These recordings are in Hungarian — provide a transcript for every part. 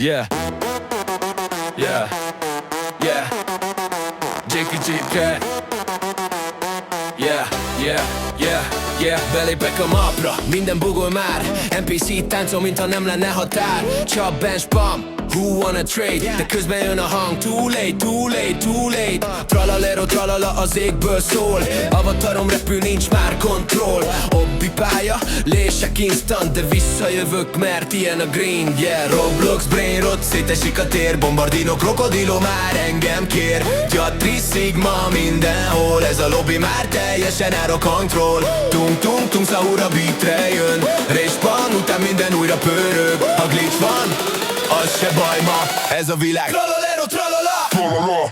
Yeah, yeah, yeah. Jakey Jeep, yeah, yeah, yeah, yeah. Belépek a mapra, minden bugol már. NPC táncol, mintha nem lenne határ. Chop, bench, pump, who wanna trade? De közben jön a hang, too late, too late, too late. Tralalero, tralala az égből szól. Avatarom repül, nincs már kontroll. Obbi pálya, lések instant, de visszajövök, mert ilyen a grind. Yeah, Roblox, brain rot, szétesik a tér. Bombardino, krokodilo már engem kér. Gyatri, Sigma, mindenhol. Ez a lobby már teljesen áll a kontroll. Tung, tung, tung, Sahura beatre jön. Respawn, után minden újra pörög. Ha glitch van, az se baj ma. Ez a világ. Tralalero, tralala, tralala.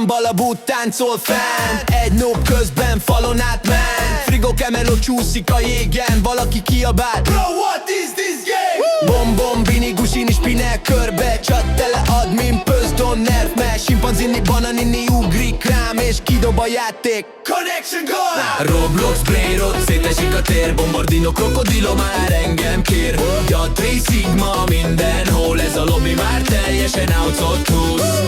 Balabút táncol fenn. Egy noob közben falon átment. Frigó kemeló csúszik a jégen. Valaki kiabál, bro, what is this game? Bom bom, bini, gusini, spinel körbe. Csat tele admin, pözdon, nerv mesh. Simpanzini, bananini, ugrik rám és kidob a játék. Connection gone! Roblox, brain rot, szétesik a tér. Bombardino, krokodilo már engem kér. Gyatri, Sigma, mindenhol. Ez a lobby már teljesen outsold.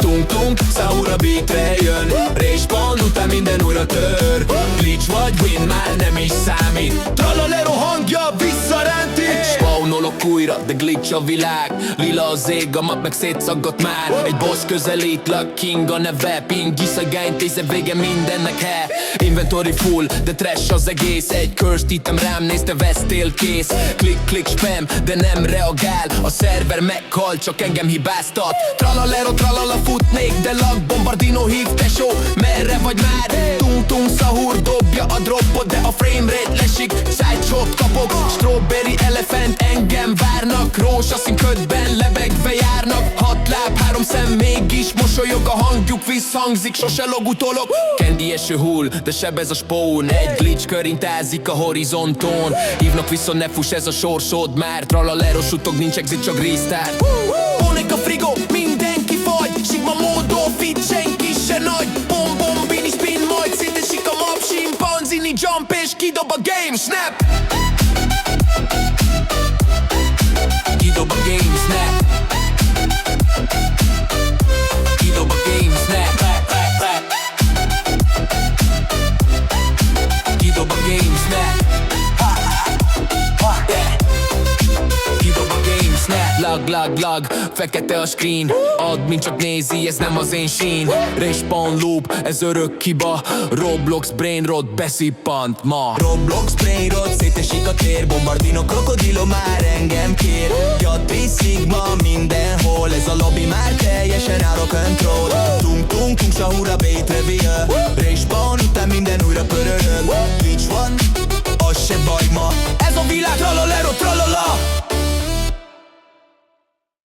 Tung tung, Sahura beatre jön. Respawn, után minden újra tör. Glitch vagy win, már nem is számít. Tralalero hangja visszarántik. Spawnolok újra, de glitch a világ. Lila az ég, a map meg szétszaggat már. Egy boss közelít, Luck King a neve. Ping, giszagányt, észre vége mindennek he. Inventory full, de trash az egész. Egy curse item rám nézte, vesztél kész. Klik, klik, spam, de nem reagál. A szerver meghal, csak engem hibáztat. Tralalero, tralala, futnék, de lag. Bombardino hív, tesó, merre vagy már? Tung, tung, Sahur dobja a dropot, de a frame rate lesik. Sideshot kapok, strawberry elephant, engem várnak. Rózsaszín ködben lebegve járnak. 6 láb, 3 szem, mégis mosolyog. A hangjuk visszhangzik, sose log utolok. Candy eső hull, de sebez a spawn. Egy glitch körintázik a horizonton. Hívnak vissza, ne fuss, ez a sorsod már. Tralalero sutog, nincs exit, csak restart. Bonek a frigó, mindenki fagy. Sigma módon fit, senki se nagy. Bom bom, bini spin, majd szétesik a map. Simpanzini jump és kidob a game snap. Kidob a game snap. Kidob a game snap. Kidob a game snap. Kidob a game snap. Lag, lag, lag, fekete a screen. Admin csak nézi, ez nem az én sín. Respawn loop, ez örök hiba. Roblox, brain rot, beszippant ma. Roblox, brain rot, szétesik a tér. Bombardino, krokodilo már engem kér. Gyatri, Sigma, mindenhol. Ez a lobby már teljesen out of control. Tung, tung, tung, Sahura